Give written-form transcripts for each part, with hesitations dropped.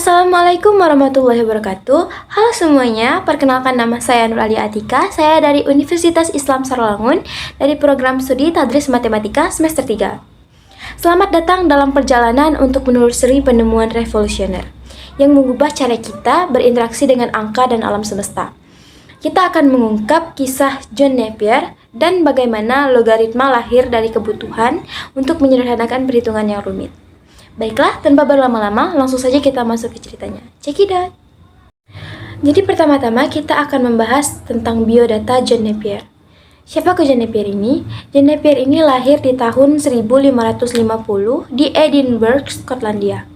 Assalamualaikum warahmatullahi wabarakatuh. Halo semuanya, perkenalkan nama saya Nur Ali Atika. Saya dari Universitas Islam Sarolangun dari program studi Tadris Matematika semester 3. Selamat datang dalam perjalanan untuk menelusuri penemuan revolusioner yang mengubah cara kita berinteraksi dengan angka dan alam semesta. Kita akan mengungkap kisah John Napier dan bagaimana logaritma lahir dari kebutuhan untuk menyederhanakan perhitungan yang rumit. Baiklah, tanpa berlama-lama, langsung saja kita masuk ke ceritanya. Check it out! Jadi pertama-tama kita akan membahas tentang biodata John Napier. Siapa ke John Napier ini? John Napier ini lahir di tahun 1550 di Edinburgh, Skotlandia.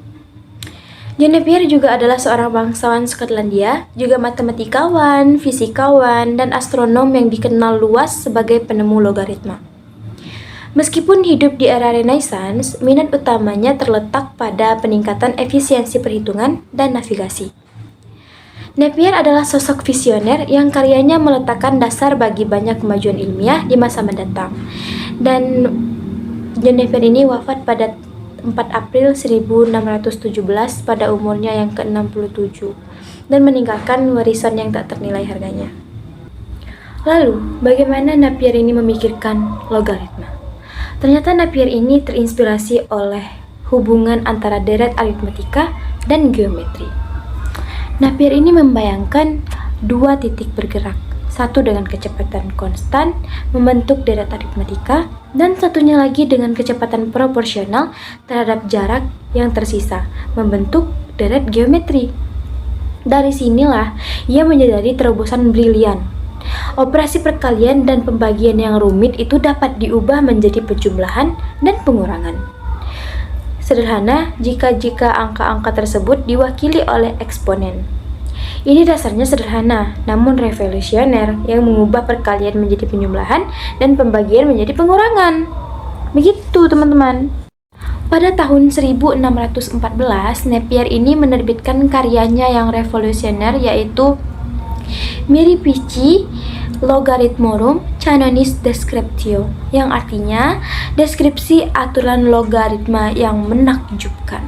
John Napier juga adalah seorang bangsawan Skotlandia, juga matematikawan, fisikawan, dan astronom yang dikenal luas sebagai penemu logaritma. Meskipun hidup di era Renaissance, minat utamanya terletak pada peningkatan efisiensi perhitungan dan navigasi. Napier adalah sosok visioner yang karyanya meletakkan dasar bagi banyak kemajuan ilmiah di masa mendatang. Dan John Napier ini wafat pada 4 April 1617 pada umurnya yang ke-67 dan meninggalkan warisan yang tak ternilai harganya. Lalu, bagaimana Napier ini memikirkan logaritma? Ternyata Napier ini terinspirasi oleh hubungan antara deret aritmatika dan geometri. Napier ini membayangkan dua titik bergerak, satu dengan kecepatan konstan membentuk deret aritmatika dan satunya lagi dengan kecepatan proporsional terhadap jarak yang tersisa membentuk deret geometri. Dari sinilah ia menyadari terobosan brilian. Operasi perkalian dan pembagian yang rumit itu dapat diubah menjadi penjumlahan dan pengurangan. Sederhana jika angka-angka tersebut diwakili oleh eksponen. Ini dasarnya sederhana, namun revolusioner yang mengubah perkalian menjadi penjumlahan dan pembagian menjadi pengurangan. Begitu teman-teman. Pada tahun 1614, Napier ini menerbitkan karyanya yang revolusioner yaitu Mirifici Logarithmorum Canonis Descriptio, yang artinya deskripsi aturan logaritma yang menakjubkan.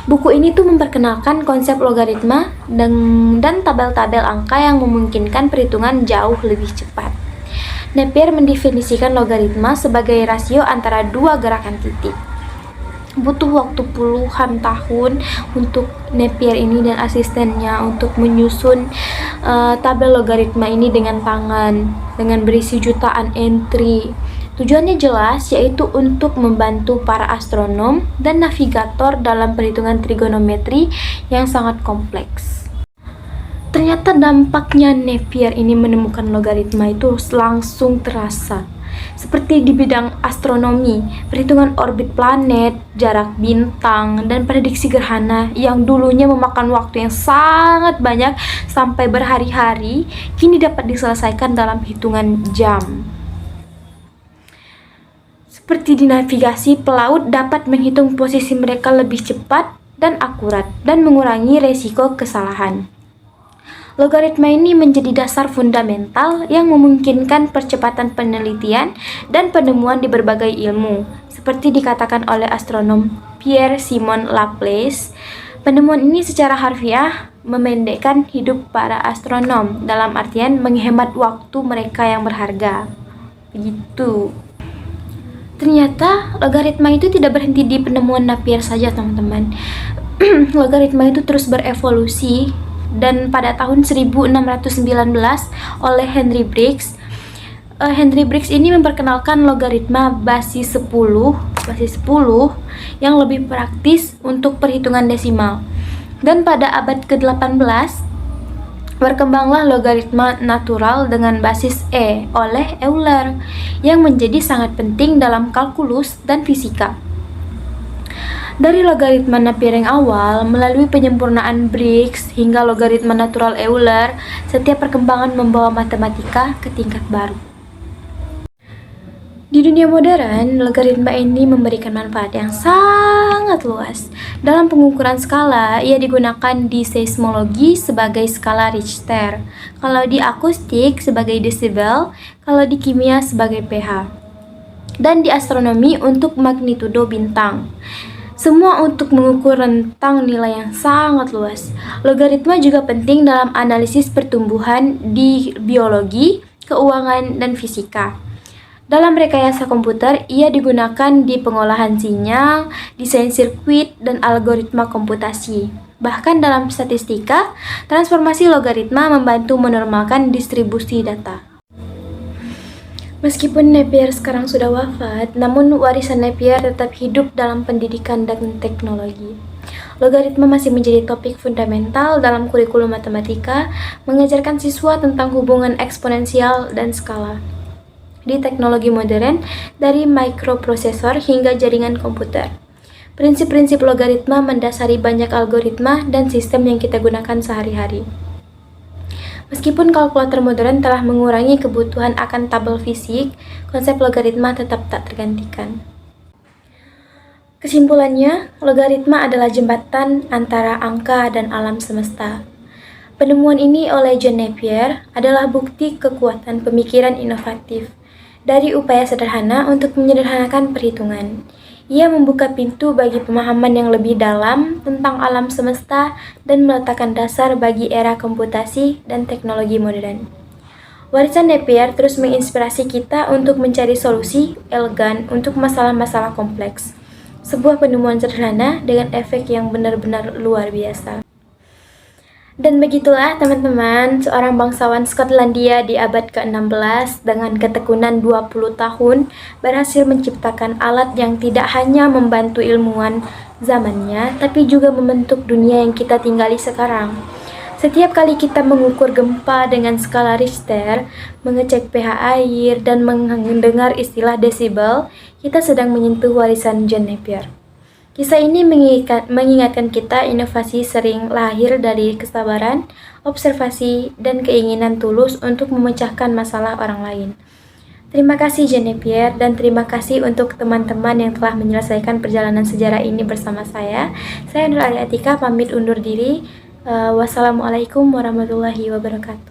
Buku ini tuh memperkenalkan konsep logaritma dan tabel-tabel angka yang memungkinkan perhitungan jauh lebih cepat. Napier mendefinisikan logaritma sebagai rasio antara dua gerakan titik. Butuh waktu puluhan tahun untuk Napier ini dan asistennya untuk menyusun tabel logaritma ini dengan tangan, dengan berisi jutaan entry. Tujuannya jelas, yaitu untuk membantu para astronom dan navigator dalam perhitungan trigonometri yang sangat kompleks. Ternyata dampaknya Napier ini menemukan logaritma itu langsung terasa. Seperti di bidang astronomi, perhitungan orbit planet, jarak bintang, dan prediksi gerhana yang dulunya memakan waktu yang sangat banyak sampai berhari-hari, kini dapat diselesaikan dalam hitungan jam. Seperti di navigasi, pelaut dapat menghitung posisi mereka lebih cepat dan akurat dan mengurangi resiko kesalahan. Logaritma ini menjadi dasar fundamental yang memungkinkan percepatan penelitian dan penemuan di berbagai ilmu. Seperti dikatakan oleh astronom Pierre-Simon Laplace, penemuan ini secara harfiah memendekkan hidup para astronom, dalam artian menghemat waktu mereka yang berharga. Begitu. Ternyata logaritma itu tidak berhenti di penemuan Napier saja, teman-teman. Logaritma itu terus berevolusi. Dan pada tahun 1619 oleh Henry Briggs ini memperkenalkan logaritma basis 10 yang lebih praktis untuk perhitungan desimal. Dan pada abad ke-18 berkembanglah logaritma natural dengan basis E oleh Euler yang menjadi sangat penting dalam kalkulus dan fisika. Dari logaritma Napier yang awal, melalui penyempurnaan Briggs hingga logaritma natural Euler, setiap perkembangan membawa matematika ke tingkat baru. Di dunia modern, logaritma ini memberikan manfaat yang sangat luas. Dalam pengukuran skala, ia digunakan di seismologi sebagai skala Richter, kalau di akustik sebagai desibel, kalau di kimia sebagai pH, dan di astronomi untuk magnitudo bintang. Semua untuk mengukur rentang nilai yang sangat luas. Logaritma juga penting dalam analisis pertumbuhan di biologi, keuangan, dan fisika. Dalam rekayasa komputer, ia digunakan di pengolahan sinyal, desain sirkuit, dan algoritma komputasi. Bahkan dalam statistika, transformasi logaritma membantu menormalkan distribusi data. Meskipun Napier sekarang sudah wafat, namun warisan Napier tetap hidup dalam pendidikan dan teknologi. Logaritma masih menjadi topik fundamental dalam kurikulum matematika, mengajarkan siswa tentang hubungan eksponensial dan skala. Di teknologi modern, dari mikroprosesor hingga jaringan komputer. Prinsip-prinsip logaritma mendasari banyak algoritma dan sistem yang kita gunakan sehari-hari. Meskipun kalkulator modern telah mengurangi kebutuhan akan tabel fisik, konsep logaritma tetap tak tergantikan. Kesimpulannya, logaritma adalah jembatan antara angka dan alam semesta. Penemuan ini oleh John Napier adalah bukti kekuatan pemikiran inovatif dari upaya sederhana untuk menyederhanakan perhitungan. Ia membuka pintu bagi pemahaman yang lebih dalam tentang alam semesta dan meletakkan dasar bagi era komputasi dan teknologi modern. Warisan Napier terus menginspirasi kita untuk mencari solusi elegan untuk masalah-masalah kompleks. Sebuah penemuan sederhana dengan efek yang benar-benar luar biasa. Dan begitulah teman-teman, seorang bangsawan Skotlandia di abad ke-16 dengan ketekunan 20 tahun berhasil menciptakan alat yang tidak hanya membantu ilmuwan zamannya, tapi juga membentuk dunia yang kita tinggali sekarang. Setiap kali kita mengukur gempa dengan skala Richter, mengecek pH air, dan mendengar istilah desibel, kita sedang menyentuh warisan John Napier. Kisah ini mengingatkan kita inovasi sering lahir dari kesabaran, observasi, dan keinginan tulus untuk memecahkan masalah orang lain. Terima kasih John Napier dan terima kasih untuk teman-teman yang telah menyelesaikan perjalanan sejarah ini bersama saya. Saya Nur Ali Atika pamit undur diri. Wassalamualaikum warahmatullahi wabarakatuh.